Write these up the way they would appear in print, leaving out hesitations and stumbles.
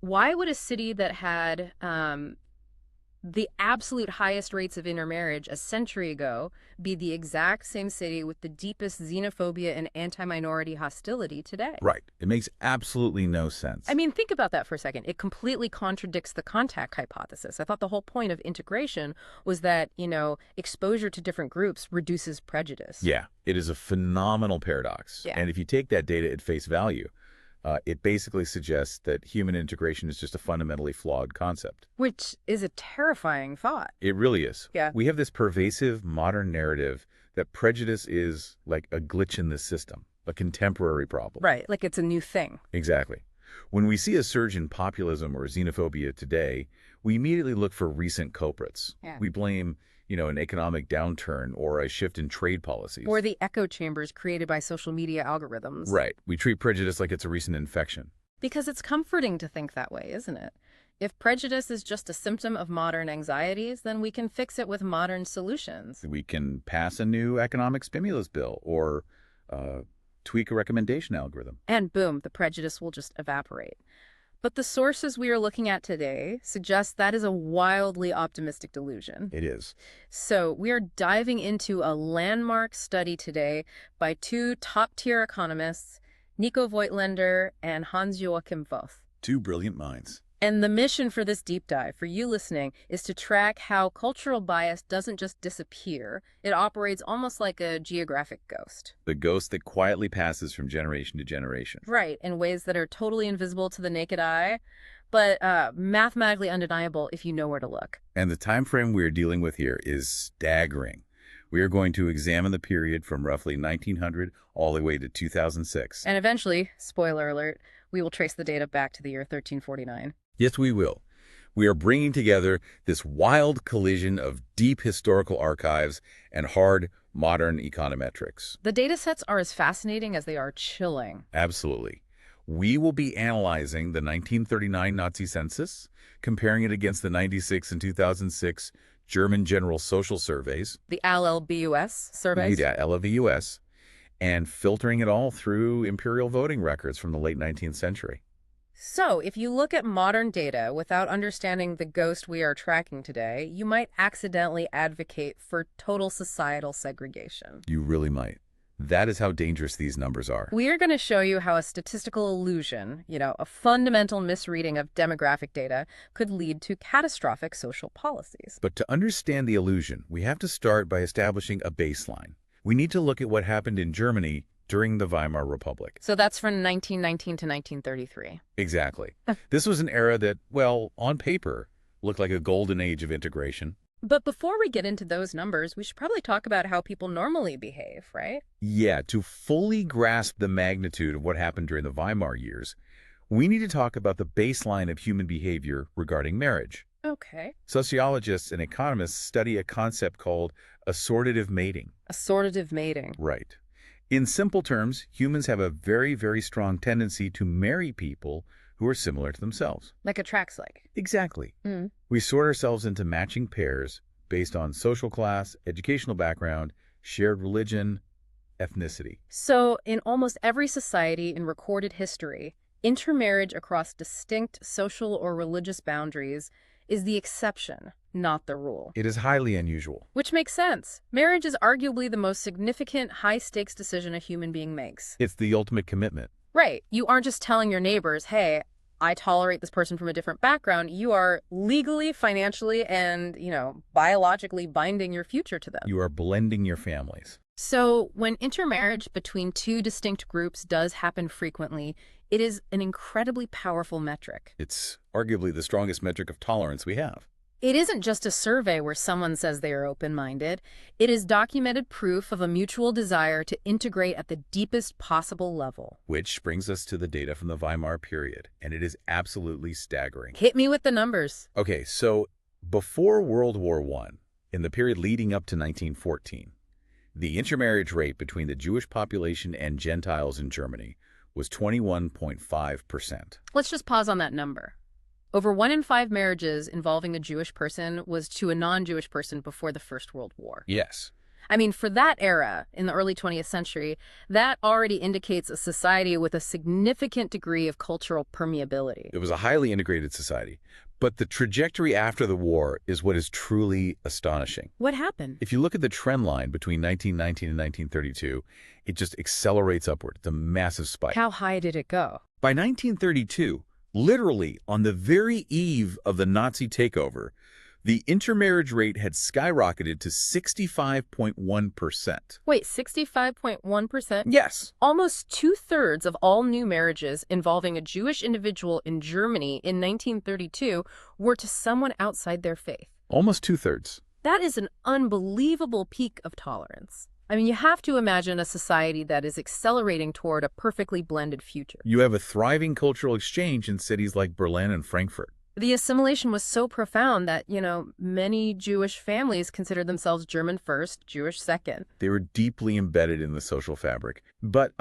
why would a city that had the absolute highest rates of intermarriage a century ago be the exact same city with the deepest xenophobia and anti-minority hostility today? Right. It makes absolutely no sense. I mean, think about that for a second. It completely contradicts the contact hypothesis. I thought the whole point of integration was that, exposure to different groups reduces prejudice. Yeah, it is a phenomenal paradox. Yeah. And if you take that data at face value, it basically suggests that human integration is just a fundamentally flawed concept. Which is a terrifying thought. It really is. Yeah. We have this pervasive modern narrative that prejudice is like a glitch in the system, a contemporary problem. Right, like it's a new thing. Exactly. When we see a surge in populism or xenophobia today, we immediately look for recent culprits. Yeah. We blame, an economic downturn or a shift in trade policies. Or the echo chambers created by social media algorithms. Right. We treat prejudice like it's a recent infection. Because it's comforting to think that way, isn't it? If prejudice is just a symptom of modern anxieties, then we can fix it with modern solutions. We can pass a new economic stimulus bill or tweak a recommendation algorithm. And boom, the prejudice will just evaporate. But the sources we are looking at today suggest that is a wildly optimistic delusion. It is. So we are diving into a landmark study today by two top-tier economists, Nico Voigtländer and Hans-Joachim Voth. Two brilliant minds. And the mission for this deep dive, for you listening, is to track how cultural bias doesn't just disappear. It operates almost like a geographic ghost. The ghost that quietly passes from generation to generation. Right, in ways that are totally invisible to the naked eye, but mathematically undeniable if you know where to look. And the time frame we are dealing with here is staggering. We are going to examine the period from roughly 1900 all the way to 2006. And eventually, spoiler alert, we will trace the data back to the year 1349. Yes, we will. We are bringing together this wild collision of deep historical archives and hard modern econometrics. The data sets are as fascinating as they are chilling. Absolutely. We will be analyzing the 1939 Nazi census, comparing it against the 96 and 2006 German General Social Surveys. The LLBUS surveys? Yeah, LLBUS. And filtering it all through imperial voting records from the late 19th century. So, if you look at modern data without understanding the ghost we are tracking today, you might accidentally advocate for total societal segregation. You really might. That is how dangerous these numbers are. We are going to show you how a statistical illusion, a fundamental misreading of demographic data, could lead to catastrophic social policies. But to understand the illusion, we have to start by establishing a baseline. We need to look at what happened in Germany during the Weimar Republic. So that's from 1919 to 1933. Exactly. This was an era that, well, on paper, looked like a golden age of integration. But before we get into those numbers, we should probably talk about how people normally behave, right? Yeah, to fully grasp the magnitude of what happened during the Weimar years, we need to talk about the baseline of human behavior regarding marriage. Okay. Sociologists and economists study a concept called assortative mating. Assortative mating. Right. In simple terms, humans have a very, very strong tendency to marry people who are similar to themselves. Like attracts like. Exactly. Mm. We sort ourselves into matching pairs based on social class, educational background, shared religion, ethnicity. So in almost every society in recorded history, intermarriage across distinct social or religious boundaries is the exception, not the rule. It is highly unusual. Which makes sense. Marriage is arguably the most significant, high-stakes decision a human being makes. It's the ultimate commitment. Right. You aren't just telling your neighbors, hey, I tolerate this person from a different background. You are legally, financially, and, biologically binding your future to them. You are blending your families. So when intermarriage between two distinct groups does happen frequently, it is an incredibly powerful metric. It's arguably the strongest metric of tolerance we have. It isn't just a survey where someone says they are open-minded. It is documented proof of a mutual desire to integrate at the deepest possible level. Which brings us to the data from the Weimar period, and it is absolutely staggering. Hit me with the numbers. Okay, so before World War I, in the period leading up to 1914, the intermarriage rate between the Jewish population and Gentiles in Germany was 21.5%. Let's just pause on that number. Over 1 in 5 marriages involving a Jewish person was to a non-Jewish person before the First World War. Yes. I mean, for that era, in the early 20th century, that already indicates a society with a significant degree of cultural permeability. It was a highly integrated society. But the trajectory after the war is what is truly astonishing. What happened? If you look at the trend line between 1919 and 1932, it just accelerates upward. It's a massive spike. How high did it go? By 1932, literally on the very eve of the Nazi takeover, the intermarriage rate had skyrocketed to 65.1%. Wait, 65.1%? Yes. Almost two-thirds of all new marriages involving a Jewish individual in Germany in 1932 were to someone outside their faith. Almost two-thirds. That is an unbelievable peak of tolerance. I mean, you have to imagine a society that is accelerating toward a perfectly blended future. You have a thriving cultural exchange in cities like Berlin and Frankfurt. The assimilation was so profound that, many Jewish families considered themselves German first, Jewish second. They were deeply embedded in the social fabric. But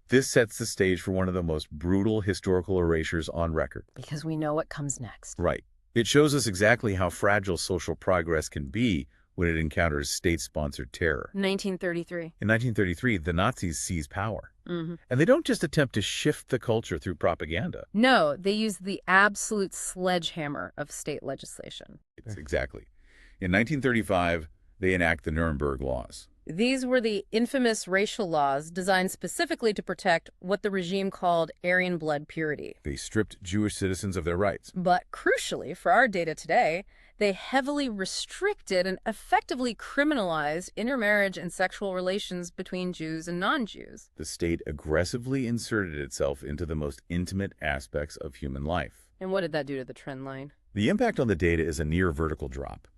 this sets the stage for one of the most brutal historical erasures on record. Because we know what comes next. Right. It shows us exactly how fragile social progress can be when it encounters state-sponsored terror. 1933. In 1933, the Nazis seize power. Mm-hmm. And they don't just attempt to shift the culture through propaganda. No, they use the absolute sledgehammer of state legislation. Exactly. In 1935, they enact the Nuremberg Laws. These were the infamous racial laws designed specifically to protect what the regime called Aryan blood purity. They stripped Jewish citizens of their rights. But crucially, for our data today, they heavily restricted and effectively criminalized intermarriage and sexual relations between Jews and non-Jews. The state aggressively inserted itself into the most intimate aspects of human life. And what did that do to the trend line? The impact on the data is a near vertical drop.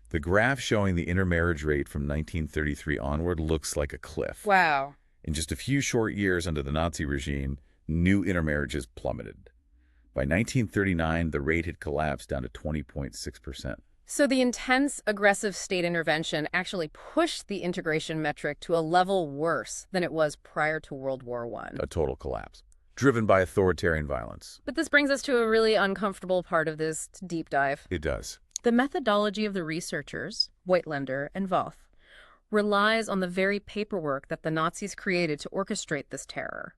The graph showing the intermarriage rate from 1933 onward looks like a cliff. Wow. In just a few short years under the Nazi regime, new intermarriages plummeted. By 1939, the rate had collapsed down to 20.6%. So the intense, aggressive state intervention actually pushed the integration metric to a level worse than it was prior to World War I. A total collapse, driven by authoritarian violence. But this brings us to a really uncomfortable part of this deep dive. It does. The methodology of the researchers, Voigtländer and Voth, relies on the very paperwork that the Nazis created to orchestrate this terror.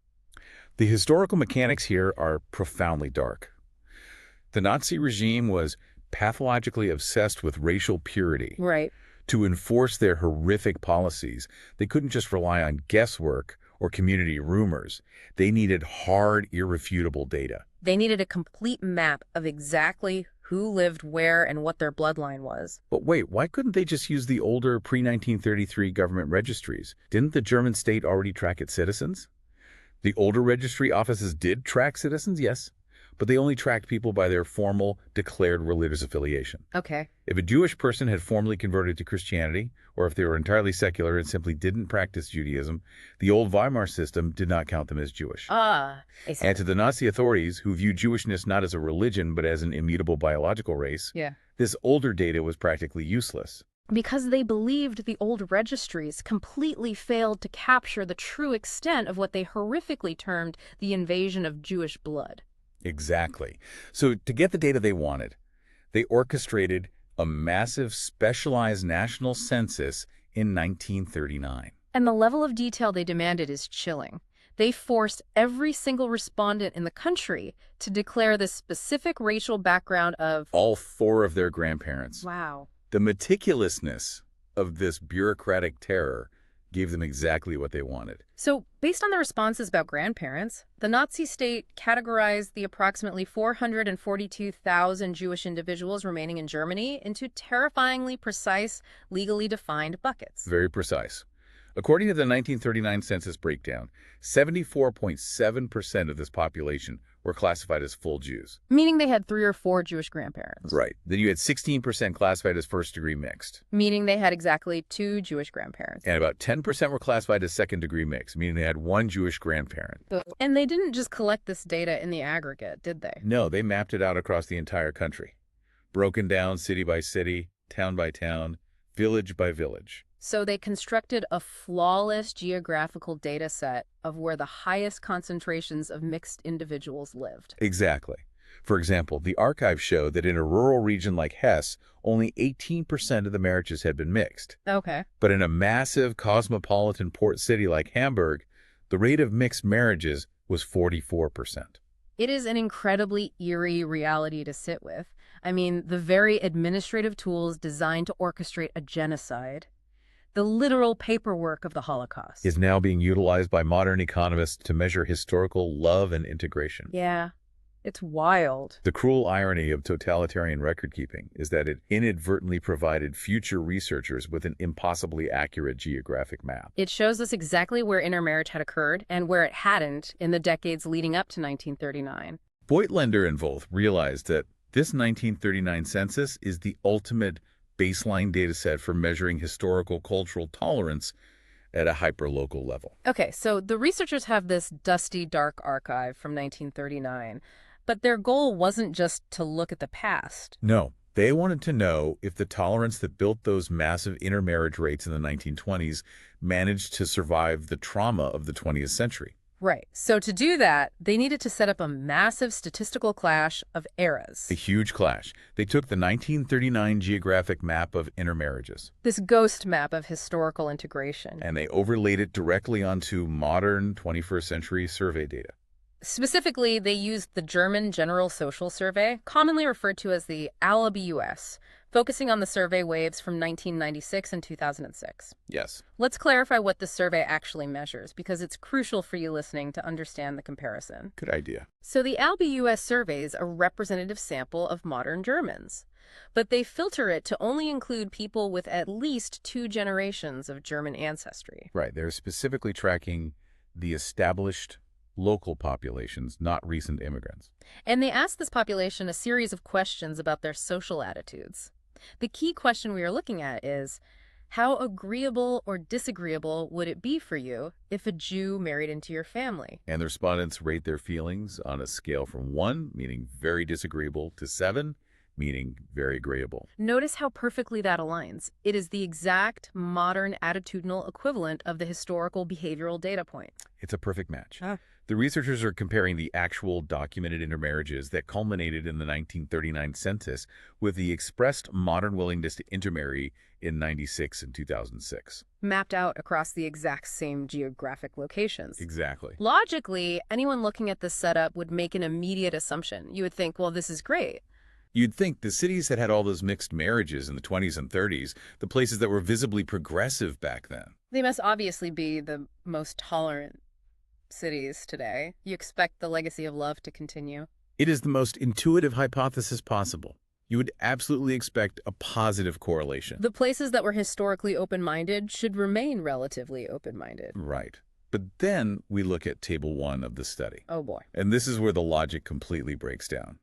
The historical mechanics here are profoundly dark. The Nazi regime was pathologically obsessed with racial purity. Right. To enforce their horrific policies, they couldn't just rely on guesswork or community rumors. They needed hard, irrefutable data. They needed a complete map of exactly who lived where and what their bloodline was. But wait, why couldn't they just use the older pre-1933 government registries? Didn't the German state already track its citizens? The older registry offices did track citizens, yes, but they only tracked people by their formal, declared religious affiliation. Okay. If a Jewish person had formally converted to Christianity, or if they were entirely secular and simply didn't practice Judaism, the old Weimar system did not count them as Jewish. I see. And to the Nazi authorities, who viewed Jewishness not as a religion but as an immutable biological race, this older data was practically useless. Because they believed the old registries completely failed to capture the true extent of what they horrifically termed the invasion of Jewish blood. Exactly. So to get the data they wanted, they orchestrated a massive specialized national census in 1939. And the level of detail they demanded is chilling. They forced every single respondent in the country to declare the specific racial background of all 4 of their grandparents. Wow. The meticulousness of this bureaucratic terror gave them exactly what they wanted. So, based on the responses about grandparents, the Nazi state categorized the approximately 442,000 Jewish individuals remaining in Germany into terrifyingly precise, legally defined buckets. Very precise. According to the 1939 census breakdown, 74.7% of this population were classified as full Jews. Meaning they had 3 or 4 Jewish grandparents. Right. Then you had 16% classified as first-degree mixed. Meaning they had exactly 2 Jewish grandparents. And about 10% were classified as second-degree mixed, meaning they had 1 Jewish grandparent. And they didn't just collect this data in the aggregate, did they? No, they mapped it out across the entire country. Broken down city by city, town by town, village by village. So they constructed a flawless geographical data set of where the highest concentrations of mixed individuals lived. Exactly. For example, the archives show that in a rural region like Hesse, only 18% of the marriages had been mixed. Okay. But in a massive cosmopolitan port city like Hamburg, the rate of mixed marriages was 44%. It is an incredibly eerie reality to sit with. I mean, the very administrative tools designed to orchestrate a genocide, the literal paperwork of the Holocaust, Is now being utilized by modern economists to measure historical love and integration. Yeah, it's wild. The cruel irony of totalitarian record-keeping is that it inadvertently provided future researchers with an impossibly accurate geographic map. It shows us exactly where intermarriage had occurred and where it hadn't in the decades leading up to 1939. Voigtländer and Voth realized that this 1939 census is the ultimate baseline dataset for measuring historical cultural tolerance at a hyperlocal level. Okay, so the researchers have this dusty, dark archive from 1939, but their goal wasn't just to look at the past. No, they wanted to know if the tolerance that built those massive intermarriage rates in the 1920s managed to survive the trauma of the 20th century. Right. So to do that, they needed to set up a massive statistical clash of eras. A huge clash. They took the 1939 geographic map of intermarriages, This ghost map of historical integration. and they overlaid it directly onto modern 21st century survey data. Specifically, they used the German General Social Survey, commonly referred to as the ALBUS, focusing on the survey waves from 1996 and 2006. Yes. Let's clarify what the survey actually measures, because it's crucial for you listening to understand the comparison. Good idea. So the ALBUS surveys a representative sample of modern Germans, but they filter it to only include people with at least 2 generations of German ancestry. Right. They're specifically tracking the established local populations, not recent immigrants. And they ask this population a series of questions about their social attitudes. The key question we are looking at is, how agreeable or disagreeable would it be for you if a Jew married into your family? And the respondents rate their feelings on a scale from 1, meaning very disagreeable, to 7, meaning very agreeable. Notice how perfectly that aligns. It is the exact modern attitudinal equivalent of the historical behavioral data point. It's a perfect match. Ah. The researchers are comparing the actual documented intermarriages that culminated in the 1939 census with the expressed modern willingness to intermarry in 96 and 2006. Mapped out across the exact same geographic locations. Exactly. Logically, anyone looking at this setup would make an immediate assumption. You would think, well, this is great. You'd think the cities that had all those mixed marriages in the 20s and 30s, the places that were visibly progressive back then. They must obviously be the most tolerant cities today. You expect the legacy of love to continue. It is the most intuitive hypothesis possible. You would absolutely expect a positive correlation. The places that were historically open-minded should remain relatively open-minded. Right. But then we look at Table 1 of the study. Oh boy. And this is where the logic completely breaks down.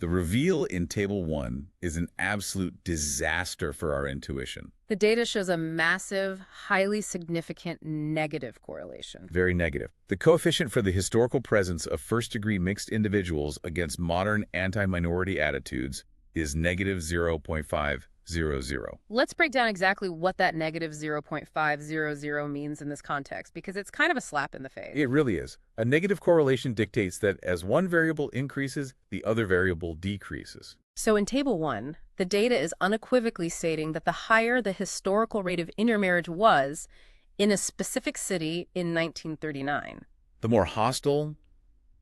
The reveal in Table 1 is an absolute disaster for our intuition. The data shows a massive, highly significant negative correlation. Very negative. The coefficient for the historical presence of first-degree mixed individuals against modern anti-minority attitudes is negative 0.500. Let's break down exactly what that negative 0.500 means in this context, because it's kind of a slap in the face. It really is. A negative correlation dictates that as one variable increases, the other variable decreases. So in Table 1, the data is unequivocally stating that the higher the historical rate of intermarriage was in a specific city in 1939, The more hostile,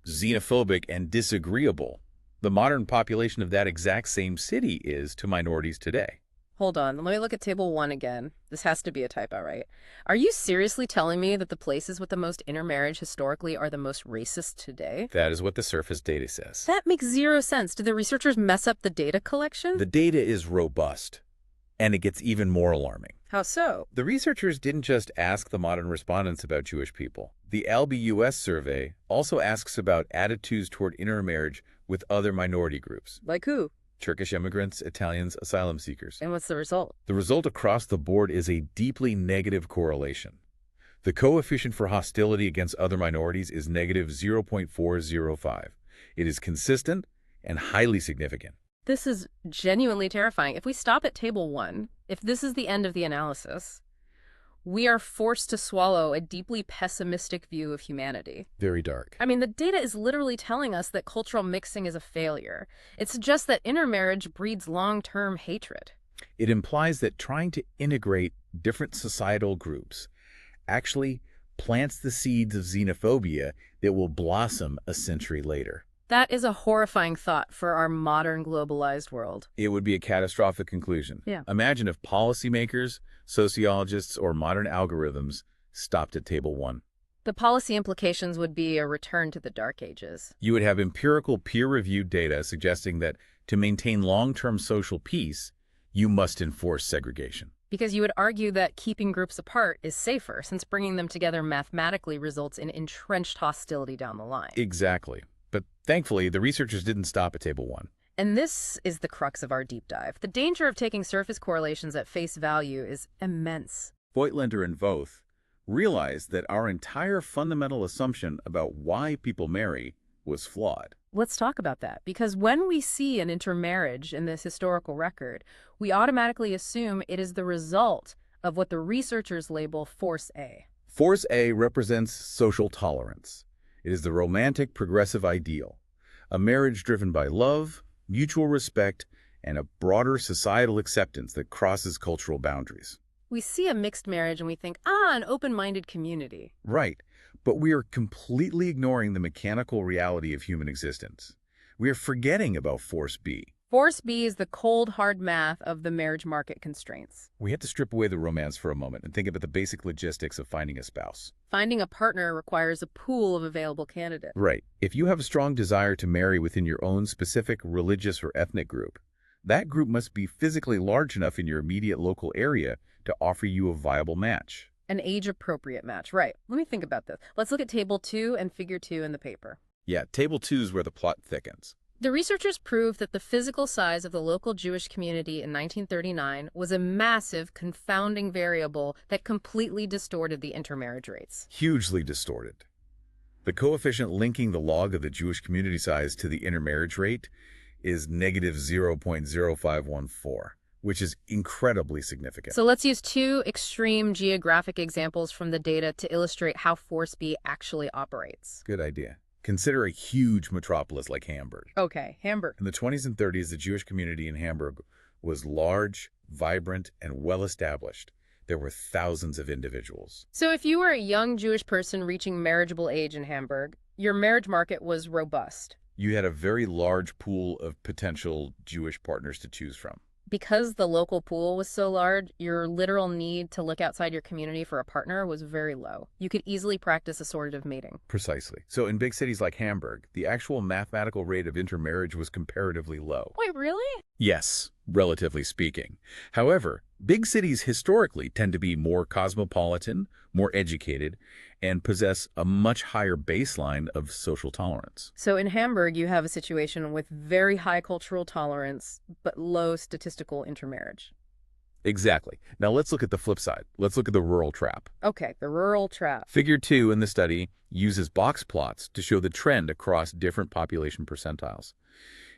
xenophobic, and disagreeable the modern population of that exact same city is to minorities today. Hold on, let me look at Table 1 again. This has to be a typo, right? Are you seriously telling me that the places with the most intermarriage historically are the most racist today? That is what the surface data says. That makes zero sense. Did the researchers mess up the data collection? The data is robust, and it gets even more alarming. How so? The researchers didn't just ask the modern respondents about Jewish people. The ALBUS survey also asks about attitudes toward intermarriage with other minority groups. Like who? Turkish immigrants, Italians, asylum seekers. And what's the result? The result across the board is a deeply negative correlation. The coefficient for hostility against other minorities is negative 0.405. It is consistent and highly significant. This is genuinely terrifying. If we stop at Table 1, if this is the end of the analysis, We are forced to swallow a deeply pessimistic view of humanity. Very dark. I mean, the data is literally telling us that cultural mixing is a failure. It suggests that intermarriage breeds long-term hatred. It implies that trying to integrate different societal groups actually plants the seeds of xenophobia that will blossom a century later. That is a horrifying thought for our modern globalized world. It would be a catastrophic conclusion. Yeah. Imagine if policymakers, sociologists, or modern algorithms stopped at table one. The policy implications would be a return to the Dark Ages. You would have empirical peer-reviewed data suggesting that to maintain long-term social peace, you must enforce segregation. Because you would argue that keeping groups apart is safer, since bringing them together mathematically results in entrenched hostility down the line. Exactly. But thankfully, the researchers didn't stop at table one. And this is the crux of our deep dive. The danger of taking surface correlations at face value is immense. Voigtländer and Voth realized that our entire fundamental assumption about why people marry was flawed. Let's talk about that, because when we see an intermarriage in this historical record, we automatically assume it is the result of what the researchers label Force A. Force A represents social tolerance. It is the romantic progressive ideal, a marriage driven by love, mutual respect, and a broader societal acceptance that crosses cultural boundaries. We see a mixed marriage and we think, an open-minded community. Right, but we are completely ignoring the mechanical reality of human existence. We are forgetting about Force B. Force B is the cold, hard math of the marriage market constraints. We have to strip away the romance for a moment and think about the basic logistics of finding a spouse. Finding a partner requires a pool of available candidates. Right. If you have a strong desire to marry within your own specific religious or ethnic group, that group must be physically large enough in your immediate local area to offer you a viable match. An age-appropriate match, right. Let me think about this. Let's look at Table 2 and Figure 2 in the paper. Yeah, Table 2 is where the plot thickens. The researchers proved that the physical size of the local Jewish community in 1939 was a massive, confounding variable that completely distorted the intermarriage rates. Hugely distorted. The coefficient linking the log of the Jewish community size to the intermarriage rate is negative 0.0514, which is incredibly significant. So let's use two extreme geographic examples from the data to illustrate how Force B actually operates. Good idea. Consider a huge metropolis like Hamburg. Okay, Hamburg. In the 20s and 30s, the Jewish community in Hamburg was large, vibrant, and well-established. There were thousands of individuals. So if you were a young Jewish person reaching marriageable age in Hamburg, your marriage market was robust. You had a very large pool of potential Jewish partners to choose from. Because the local pool was so large, your literal need to look outside your community for a partner was very low. You could easily practice assortative mating. Precisely. So in big cities like Hamburg, the actual mathematical rate of intermarriage was comparatively low. Wait, really? Yes, relatively speaking. However, big cities historically tend to be more cosmopolitan, more educated, and possess a much higher baseline of social tolerance. So in Hamburg, you have a situation with very high cultural tolerance, but low statistical intermarriage. Exactly. Now let's look at the flip side. Let's look at the rural trap. Okay, the rural trap. Figure 2 in the study uses box plots to show the trend across different population percentiles.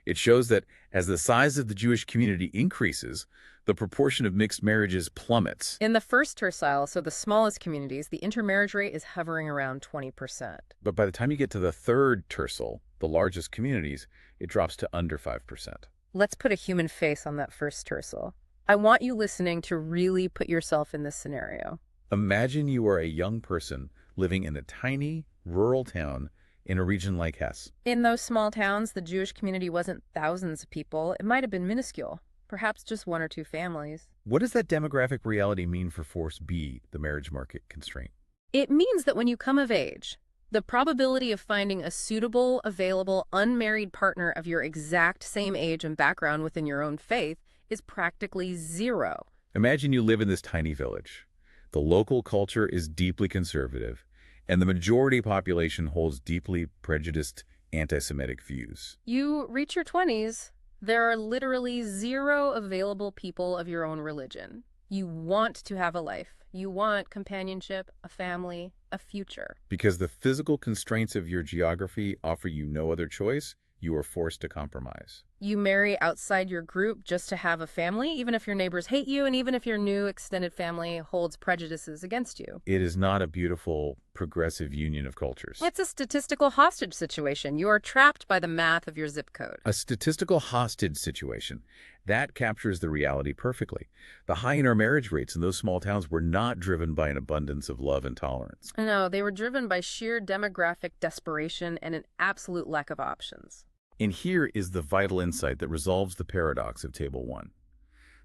It shows that as the size of the Jewish community increases, the proportion of mixed marriages plummets. In the first tercile, so the smallest communities, the intermarriage rate is hovering around 20%. But by the time you get to the third tercile, the largest communities, it drops to under 5%. Let's put a human face on that first tercile. I want you listening to really put yourself in this scenario. Imagine you are a young person living in a tiny, rural town in a region like Hesse. In those small towns, the Jewish community wasn't thousands of people. It might have been minuscule, perhaps just one or two families. What does that demographic reality mean for Force B, the marriage market constraint? It means that when you come of age, the probability of finding a suitable, available, unmarried partner of your exact same age and background within your own faith is practically zero. Imagine you live in this tiny village. The local culture is deeply conservative, and the majority population holds deeply prejudiced anti-Semitic views. You reach your 20s, there are literally zero available people of your own religion. You want to have a life. You want companionship, a family, a future. Because the physical constraints of your geography offer you no other choice, you are forced to compromise. You marry outside your group just to have a family, even if your neighbors hate you and even if your new extended family holds prejudices against you. It is not a beautiful, progressive union of cultures. It's a statistical hostage situation. You are trapped by the math of your zip code. A statistical hostage situation. That captures the reality perfectly. The high intermarriage rates in those small towns were not driven by an abundance of love and tolerance. No, they were driven by sheer demographic desperation and an absolute lack of options. And here is the vital insight that resolves the paradox of Table 1.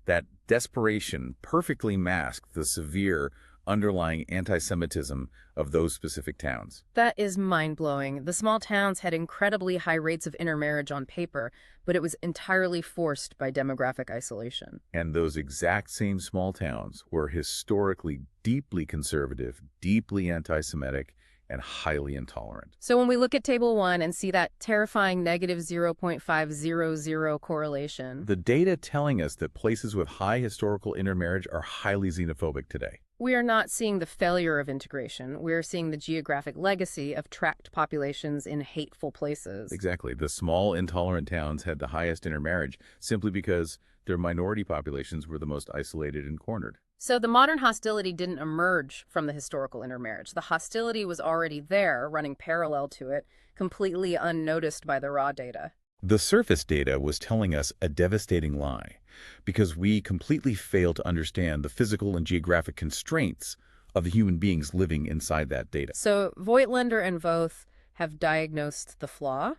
That desperation perfectly masked the severe underlying anti-Semitism of those specific towns. That is mind-blowing. The small towns had incredibly high rates of intermarriage on paper, but it was entirely forced by demographic isolation. And those exact same small towns were historically deeply conservative, deeply anti-Semitic, and highly intolerant. So when we look at Table 1 and see that terrifying negative 0.500 correlation, The data telling us that places with high historical intermarriage are highly xenophobic today. we are not seeing the failure of integration. We are seeing the geographic legacy of tracked populations in hateful places. Exactly. The small intolerant towns had the highest intermarriage simply because their minority populations were the most isolated and cornered. So the modern hostility didn't emerge from the historical intermarriage. The hostility was already there, running parallel to it, completely unnoticed by the raw data. The surface data was telling us a devastating lie because we completely failed to understand the physical and geographic constraints of the human beings living inside that data. So Voigtländer and Voth have diagnosed the flaw.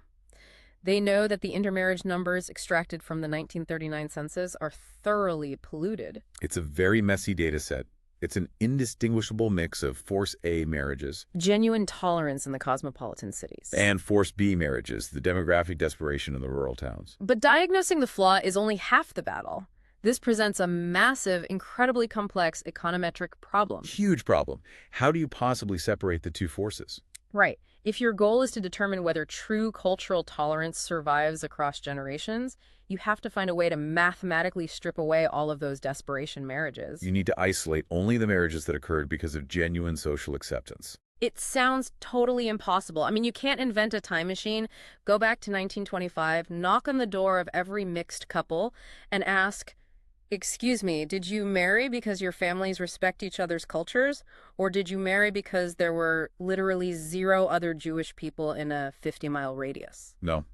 They know that the intermarriage numbers extracted from the 1939 census are thoroughly polluted. It's a very messy data set. It's an indistinguishable mix of Force A marriages Genuine tolerance in the cosmopolitan cities. and Force B marriages, the demographic desperation in the rural towns. But diagnosing the flaw is only half the battle. This presents a massive, incredibly complex econometric problem. Huge problem. How do you possibly separate the two forces? Right. If your goal is to determine whether true cultural tolerance survives across generations, you have to find a way to mathematically strip away all of those desperation marriages. You need to isolate only the marriages that occurred because of genuine social acceptance. It sounds totally impossible. I mean, you can't invent a time machine, go back to 1925, knock on the door of every mixed couple, and ask, "Excuse me, did you marry because your families respect each other's cultures? Or did you marry because there were literally zero other Jewish people in a 50-mile radius?" No,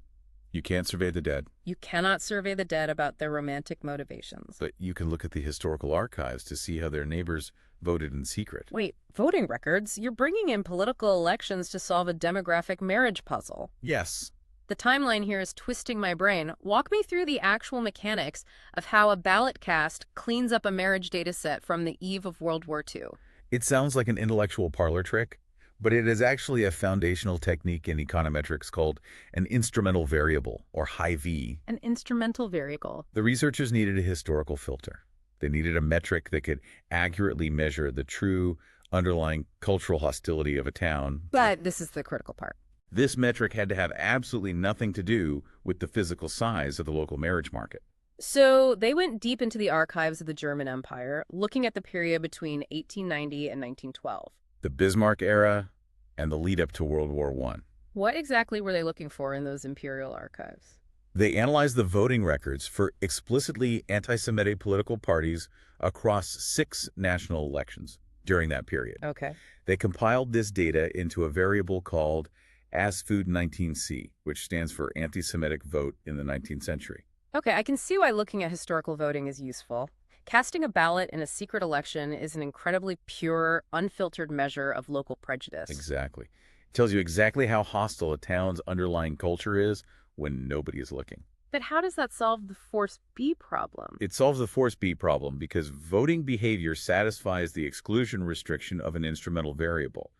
you can't survey the dead, You cannot survey the dead about their romantic motivations. but you can look at the historical archives to see how their neighbors voted in secret. Wait, voting records? You're bringing in political elections to solve a demographic marriage puzzle. Yes. The timeline here is twisting my brain. Walk me through the actual mechanics of how a ballot cast cleans up a marriage data set from the eve of World War II. It sounds like an intellectual parlor trick, but it is actually a foundational technique in econometrics called an instrumental variable, or high V. An instrumental variable. The researchers needed a historical filter. They needed a metric that could accurately measure the true underlying cultural hostility of a town. But this is the critical part. This metric had to have absolutely nothing to do with the physical size of the local marriage market. So they went deep into the archives of the German Empire, looking at the period between 1890 and 1912. The Bismarck era and the lead up to World War I. What exactly were they looking for in those imperial archives? They analyzed the voting records for explicitly anti-Semitic political parties across 6 national elections during that period. Okay. They compiled this data into a variable called ASFOOD19C, which stands for anti-Semitic vote in the 19th century. Okay, I can see why looking at historical voting is useful. Casting a ballot in a secret election is an incredibly pure, unfiltered measure of local prejudice. Exactly. It tells you exactly how hostile a town's underlying culture is when nobody is looking. But how does that solve the Force B problem? It solves the Force B problem because voting behavior satisfies the exclusion restriction of an instrumental variable.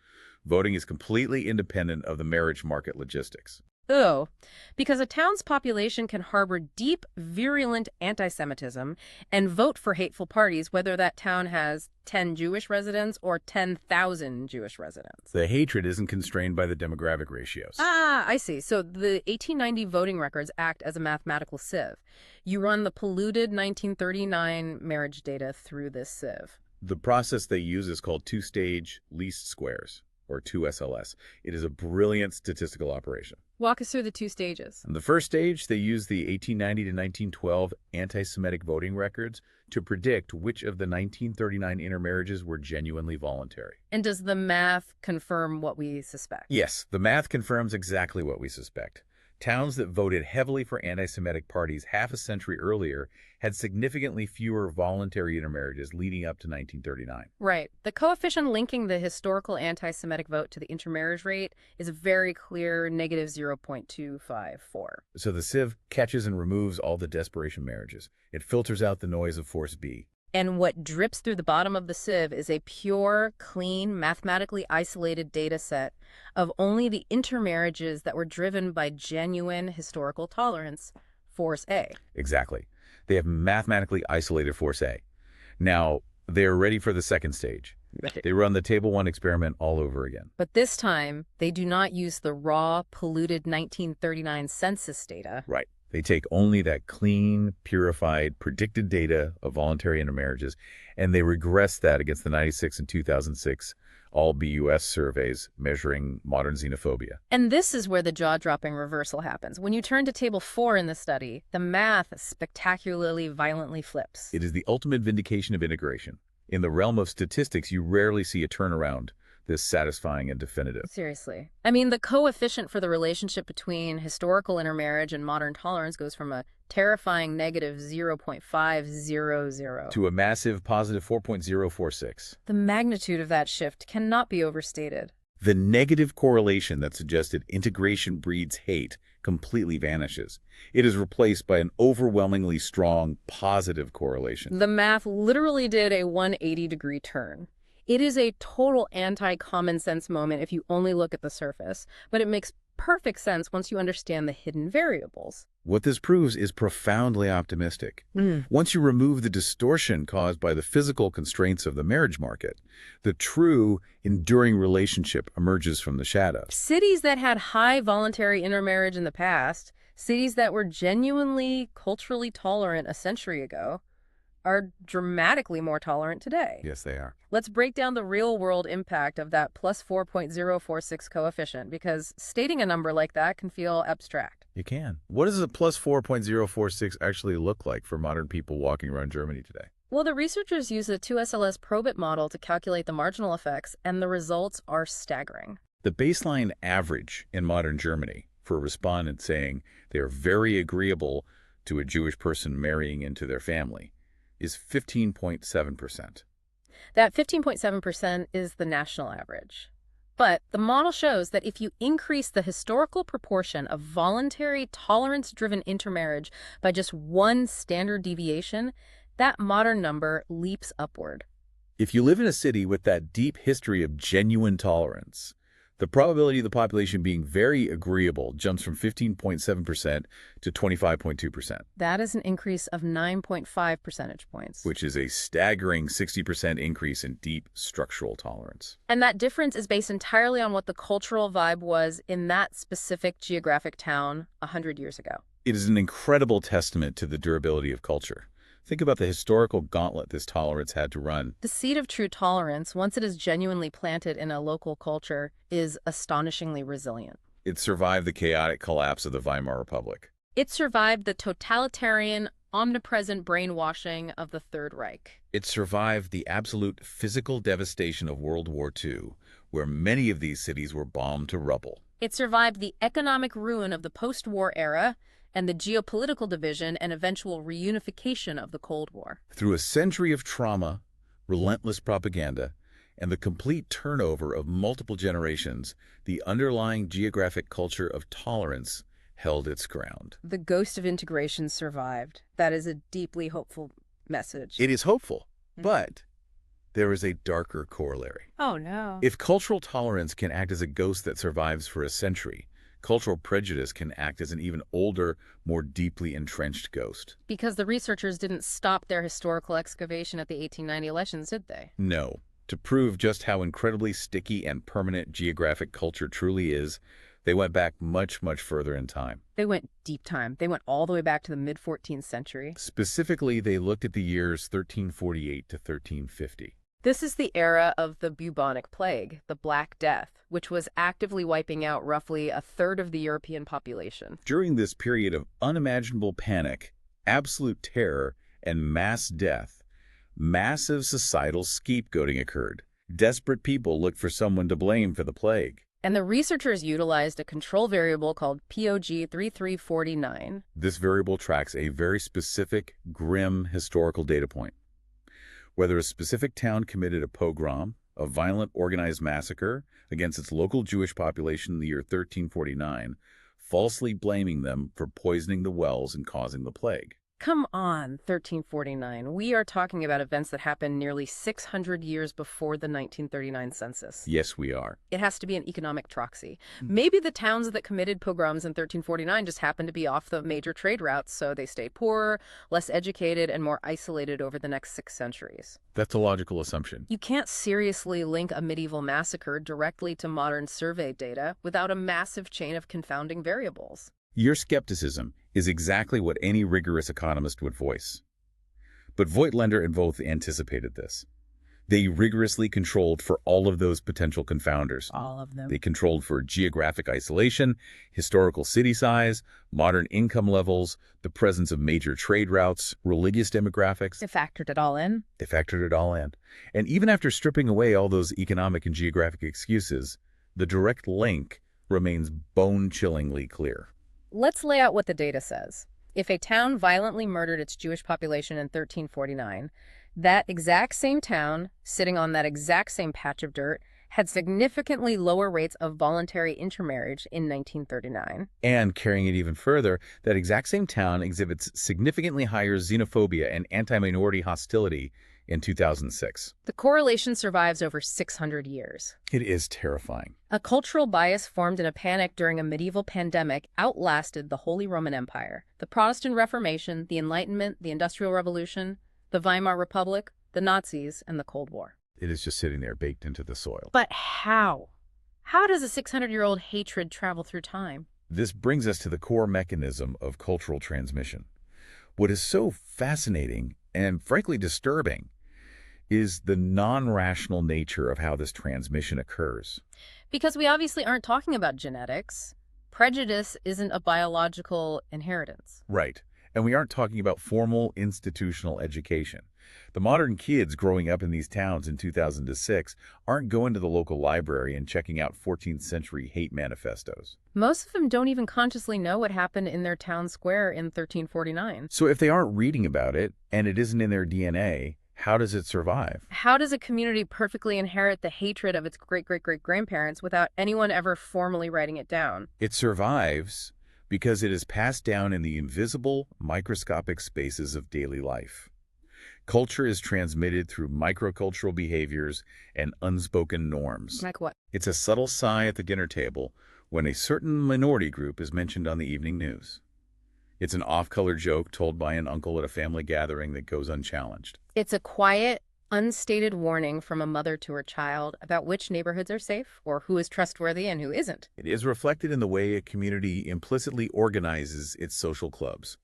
Voting is completely independent of the marriage market logistics. Oh, because a town's population can harbor deep, virulent anti-Semitism and vote for hateful parties, whether that town has 10 Jewish residents or 10,000 Jewish residents. The hatred isn't constrained by the demographic ratios. Ah, I see. So the 1890 voting records act as a mathematical sieve. You run the polluted 1939 marriage data through this sieve. The process they use is called two-stage least squares. or 2SLS. It is a brilliant statistical operation. Walk us through the two stages. In the first stage, they used the 1890 to 1912 anti-Semitic voting records to predict which of the 1939 intermarriages were genuinely voluntary. And does the math confirm what we suspect? Yes, the math confirms exactly what we suspect. Towns that voted heavily for anti-Semitic parties half a century earlier had significantly fewer voluntary intermarriages leading up to 1939. Right. The coefficient linking the historical anti-Semitic vote to the intermarriage rate is a very clear negative 0.254. So the sieve catches and removes all the desperation marriages. It filters out the noise of force B. And what drips through the bottom of the sieve is a pure, clean, mathematically isolated data set of only the intermarriages that were driven by genuine historical tolerance, force A. Exactly. They have mathematically isolated force A. Now, they're ready for the second stage. Right. They run the Table 1 experiment all over again. But this time, they do not use the raw, polluted 1939 census data. Right. They take only that clean, purified, predicted data of voluntary intermarriages, and they regress that against the 96 and 2006 all-BUS surveys measuring modern xenophobia. And this is where the jaw-dropping reversal happens. When you turn to Table 4 in the study, the math spectacularly, violently flips. It is the ultimate vindication of integration. In the realm of statistics, you rarely see a turnaround this satisfying and definitive. Seriously. I mean, the coefficient for the relationship between historical intermarriage and modern tolerance goes from a terrifying negative 0.500 to a massive positive 4.046. The magnitude of that shift cannot be overstated. The negative correlation that suggested integration breeds hate completely vanishes. It is replaced by an overwhelmingly strong positive correlation. The math literally did a 180-degree turn. It is a total anti-common sense moment if you only look at the surface, but it makes perfect sense once you understand the hidden variables. What this proves is profoundly optimistic. Once you remove the distortion caused by the physical constraints of the marriage market, the true, enduring relationship emerges from the shadows. Cities that had high voluntary intermarriage in the past, cities that were genuinely culturally tolerant a century ago, are dramatically more tolerant today. Yes, they are. Let's break down the real-world impact of that plus 4.046 coefficient, because stating a number like that can feel abstract. You can. What does a plus 4.046 actually look like for modern people walking around Germany today? Well, the researchers use the 2SLS probit model to calculate the marginal effects, and the results are staggering. The baseline average in modern Germany for a respondent saying they are very agreeable to a Jewish person marrying into their family is 15.7%. That 15.7% is the national average. But the model shows that if you increase the historical proportion of voluntary, tolerance-driven intermarriage by just one standard deviation, that modern number leaps upward. If you live in a city with that deep history of genuine tolerance, the probability of the population being very agreeable jumps from 15.7% to 25.2%. That is an increase of 9.5 percentage points. Which is a staggering 60% increase in deep structural tolerance. And that difference is based entirely on what the cultural vibe was in that specific geographic town 100 years ago. It is an incredible testament to the durability of culture. Think about the historical gauntlet this tolerance had to run. The seed of true tolerance, once it is genuinely planted in a local culture, is astonishingly resilient. It survived the chaotic collapse of the Weimar Republic. It survived the totalitarian, omnipresent brainwashing of the Third Reich. It survived the absolute physical devastation of World War II, where many of these cities were bombed to rubble. It survived the economic ruin of the post-war era and the geopolitical division and eventual reunification of the Cold War. Through a century of trauma, relentless propaganda, and the complete turnover of multiple generations, the underlying geographic culture of tolerance held its ground. The ghost of integration survived. That is a deeply hopeful message. It is hopeful, but there is a darker corollary. Oh, no. If cultural tolerance can act as a ghost that survives for a century, cultural prejudice can act as an even older, more deeply entrenched ghost. Because the researchers didn't stop their historical excavation at the 1890 elections, did they? No. To prove just how incredibly sticky and permanent geographic culture truly is, they went back much, much further in time. They went deep time. They went all the way back to the mid-14th century. Specifically, they looked at the years 1348 to 1350. This is the era of the bubonic plague, the Black Death, which was actively wiping out roughly a third of the European population. During this period of unimaginable panic, absolute terror, and mass death, massive societal scapegoating occurred. Desperate people looked for someone to blame for the plague. And the researchers utilized a control variable called POG 3349. This variable tracks a very specific, grim historical data point. Whether a specific town committed a pogrom, a violent organized massacre against its local Jewish population in the year 1349, falsely blaming them for poisoning the wells and causing the plague. Come on, 1349. We are talking about events that happened nearly 600 years before the 1939 census. Yes, we are. It has to be an economic proxy. Maybe the towns that committed pogroms in 1349 just happened to be off the major trade routes, so they stayed poorer, less educated, and more isolated over the next 6 centuries. That's a logical assumption. You can't seriously link a medieval massacre directly to modern survey data without a massive chain of confounding variables. Your skepticism is exactly what any rigorous economist would voice. But Voigtländer and Voth anticipated this. They rigorously controlled for all of those potential confounders. All of them. They controlled for geographic isolation, historical city size, modern income levels, the presence of major trade routes, religious demographics. They factored it all in. They factored it all in. And even after stripping away all those economic and geographic excuses, the direct link remains bone-chillingly clear. Let's lay out what the data says. If a town violently murdered its Jewish population in 1349, that exact same town, sitting on that exact same patch of dirt, had significantly lower rates of voluntary intermarriage in 1939. And carrying it even further, that exact same town exhibits significantly higher xenophobia and anti-minority hostility in 2006. The correlation survives over 600 years. It is terrifying. A cultural bias formed in a panic during a medieval pandemic outlasted the Holy Roman Empire, the Protestant Reformation, the Enlightenment, the Industrial Revolution, the Weimar Republic, the Nazis, and the Cold War. It is just sitting there baked into the soil. But how? How does a 600-year-old hatred travel through time? This brings us to the core mechanism of cultural transmission. What is so fascinating and frankly disturbing is the non-rational nature of how this transmission occurs. Because we obviously aren't talking about genetics. Prejudice isn't a biological inheritance. Right. And we aren't talking about formal institutional education. The modern kids growing up in these towns in 2006 aren't going to the local library and checking out 14th century hate manifestos. Most of them don't even consciously know what happened in their town square in 1349. So if they aren't reading about it, and it isn't in their DNA, how does it survive? How does a community perfectly inherit the hatred of its great-great-great-grandparents without anyone ever formally writing it down? It survives because it is passed down in the invisible, microscopic spaces of daily life. Culture is transmitted through microcultural behaviors and unspoken norms. Like what? It's a subtle sigh at the dinner table when a certain minority group is mentioned on the evening news. It's an off-color joke told by an uncle at a family gathering that goes unchallenged. It's a quiet, unstated warning from a mother to her child about which neighborhoods are safe or who is trustworthy and who isn't. It is reflected in the way a community implicitly organizes its social clubs,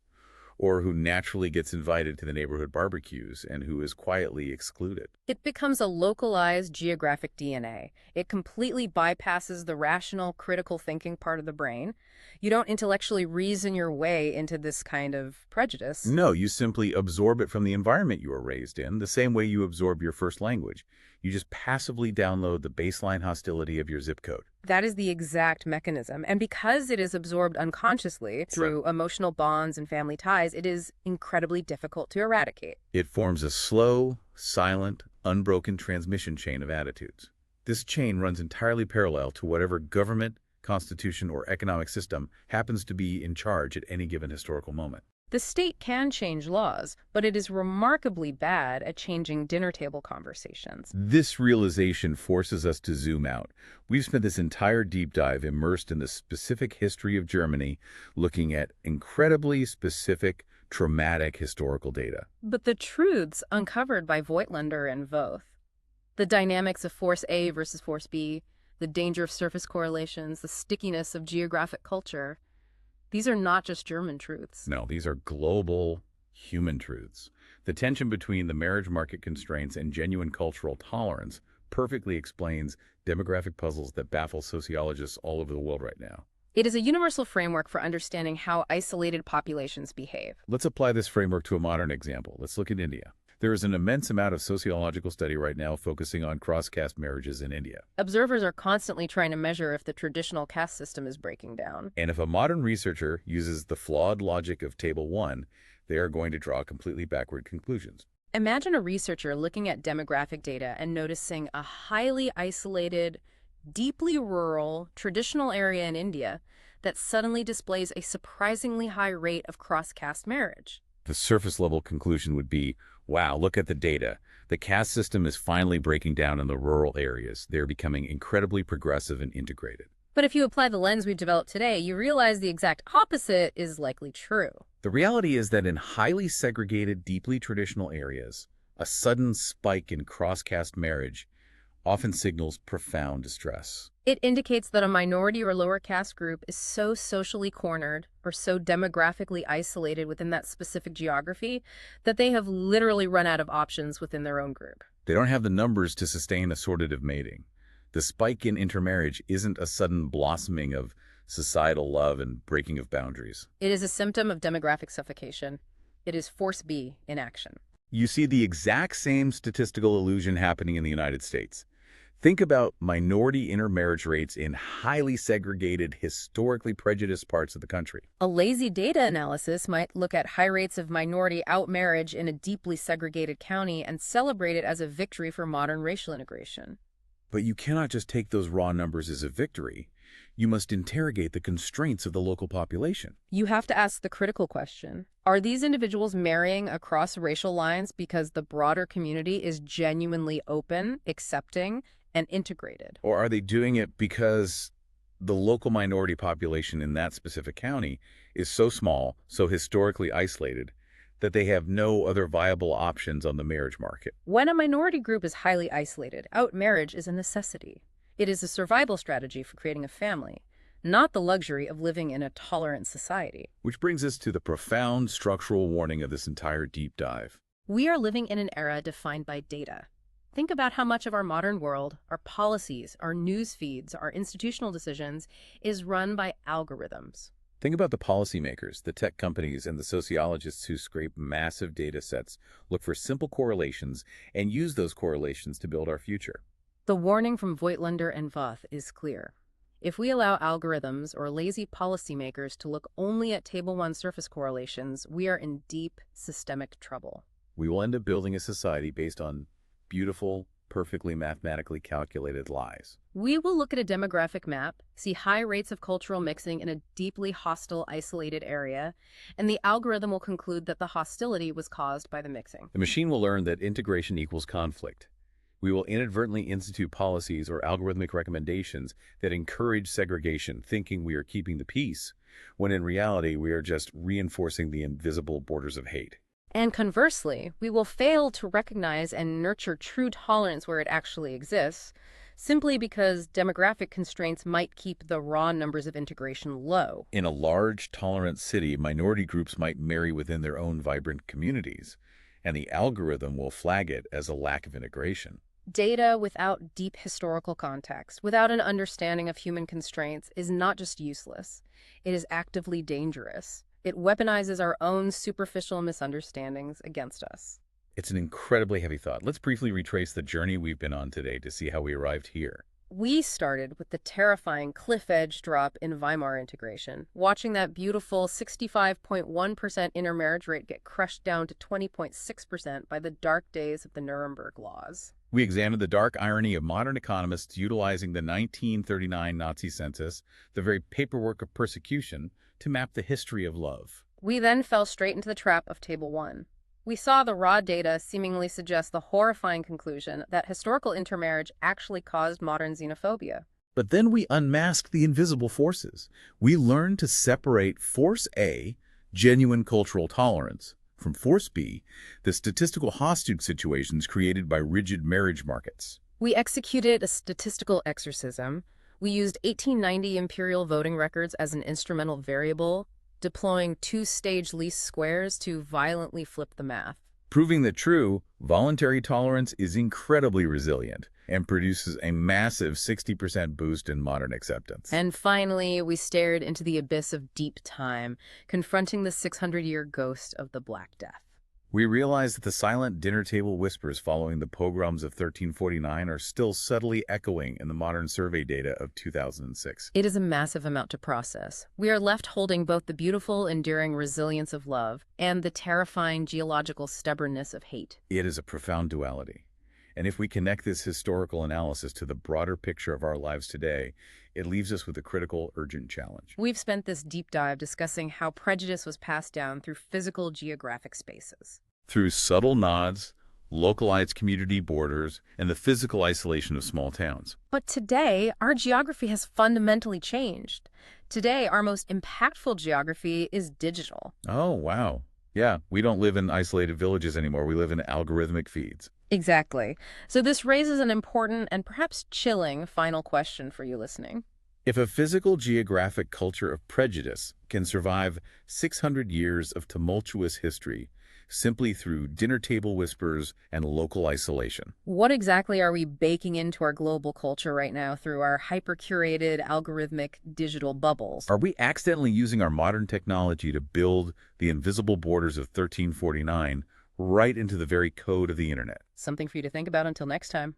or who naturally gets invited to the neighborhood barbecues and who is quietly excluded. It becomes a localized geographic DNA. It completely bypasses the rational, critical thinking part of the brain. You don't intellectually reason your way into this kind of prejudice. No, you simply absorb it from the environment you were raised in, the same way you absorb your first language. You just passively download the baseline hostility of your zip code. That is the exact mechanism. And because it is absorbed unconsciously through emotional bonds and family ties, it is incredibly difficult to eradicate. It forms a slow, silent, unbroken transmission chain of attitudes. This chain runs entirely parallel to whatever government, constitution, or economic system happens to be in charge at any given historical moment. The state can change laws, but it is remarkably bad at changing dinner table conversations. This realization forces us to zoom out. We've spent this entire deep dive immersed in the specific history of Germany, looking at incredibly specific, traumatic historical data. But the truths uncovered by Voigtländer and Voth, the dynamics of force A versus force B, the danger of surface correlations, the stickiness of geographic culture, these are not just German truths. No, these are global, human truths. The tension between the marriage market constraints and genuine cultural tolerance perfectly explains demographic puzzles that baffle sociologists all over the world right now. It is a universal framework for understanding how isolated populations behave. Let's apply this framework to a modern example. Let's look at India. There is an immense amount of sociological study right now focusing on cross-caste marriages in India. Observers are constantly trying to measure if the traditional caste system is breaking down. And if a modern researcher uses the flawed logic of Table 1, they are going to draw completely backward conclusions. Imagine a researcher looking at demographic data and noticing a highly isolated, deeply rural, traditional area in India that suddenly displays a surprisingly high rate of cross-caste marriage. The surface-level conclusion would be, wow, look at the data. The caste system is finally breaking down in the rural areas. They're becoming incredibly progressive and integrated. But if you apply the lens we've developed today, you realize the exact opposite is likely true. The reality is that in highly segregated, deeply traditional areas, a sudden spike in cross-caste marriage often signals profound distress. It indicates that a minority or lower caste group is so socially cornered or so demographically isolated within that specific geography that they have literally run out of options within their own group. They don't have the numbers to sustain assortative mating. The spike in intermarriage isn't a sudden blossoming of societal love and breaking of boundaries. It is a symptom of demographic suffocation. It is force B in action. You see the exact same statistical illusion happening in the United States. Think about minority intermarriage rates in highly segregated, historically prejudiced parts of the country. A lazy data analysis might look at high rates of minority outmarriage in a deeply segregated county and celebrate it as a victory for modern racial integration. But you cannot just take those raw numbers as a victory. You must interrogate the constraints of the local population. You have to ask the critical question. Are these individuals marrying across racial lines because the broader community is genuinely open, accepting, and integrated? Or are they doing it because the local minority population in that specific county is so small, so historically isolated, that they have no other viable options on the marriage market? When a minority group is highly isolated, outmarriage is a necessity. It is a survival strategy for creating a family, not the luxury of living in a tolerant society. Which brings us to the profound structural warning of this entire deep dive. We are living in an era defined by data. Think about how much of our modern world, our policies, our news feeds, our institutional decisions is run by algorithms. Think about the policymakers, the tech companies, and the sociologists who scrape massive data sets, look for simple correlations, and use those correlations to build our future. The warning from Voigtländer and Voth is clear. If we allow algorithms or lazy policymakers to look only at Table 1 surface correlations, we are in deep systemic trouble. We will end up building a society based on beautiful, perfectly mathematically calculated lies. We will look at a demographic map, see high rates of cultural mixing in a deeply hostile, isolated area, and the algorithm will conclude that the hostility was caused by the mixing. The machine will learn that integration equals conflict. We will inadvertently institute policies or algorithmic recommendations that encourage segregation, thinking we are keeping the peace, when in reality we are just reinforcing the invisible borders of hate. And conversely, we will fail to recognize and nurture true tolerance where it actually exists, simply because demographic constraints might keep the raw numbers of integration low. In a large, tolerant city, minority groups might marry within their own vibrant communities, and the algorithm will flag it as a lack of integration. Data without deep historical context, without an understanding of human constraints, is not just useless. It is actively dangerous. It weaponizes our own superficial misunderstandings against us. It's an incredibly heavy thought. Let's briefly retrace the journey we've been on today to see how we arrived here. We started with the terrifying cliff-edge drop in Weimar integration, watching that beautiful 65.1% intermarriage rate get crushed down to 20.6% by the dark days of the Nuremberg laws. We examined the dark irony of modern economists utilizing the 1939 Nazi census, the very paperwork of persecution, to map the history of love. We then fell straight into the trap of Table 1. We saw the raw data seemingly suggest the horrifying conclusion that historical intermarriage actually caused modern xenophobia. But then we unmasked the invisible forces. We learned to separate Force A, genuine cultural tolerance, from Force B, the statistical hostage situations created by rigid marriage markets. We executed a statistical exorcism. We used 1890 imperial voting records as an instrumental variable deploying two-stage least squares to violently flip the math. Proving that true, voluntary tolerance is incredibly resilient and produces a massive 60% boost in modern acceptance. And finally, we stared into the abyss of deep time, confronting the 600-year ghost of the Black Death. We realize that the silent dinner table whispers following the pogroms of 1349 are still subtly echoing in the modern survey data of 2006. It is a massive amount to process. We are left holding both the beautiful, enduring resilience of love and the terrifying geological stubbornness of hate. It is a profound duality. And if we connect this historical analysis to the broader picture of our lives today, it leaves us with a critical, urgent challenge. We've spent this deep dive discussing how prejudice was passed down through physical geographic spaces. Through subtle nods, localized community borders, and the physical isolation of small towns. But today, our geography has fundamentally changed. Today, our most impactful geography is digital. Oh, wow. Yeah, we don't live in isolated villages anymore. We live in algorithmic feeds. Exactly. So this raises an important and perhaps chilling final question for you listening. If a physical geographic culture of prejudice can survive 600 years of tumultuous history simply through dinner table whispers and local isolation, What exactly are we baking into our global culture right now through our hyper-curated, algorithmic digital bubbles? are we accidentally using our modern technology to build the invisible borders of 1349 right into the very code of the internet? Something for you to think about until next time.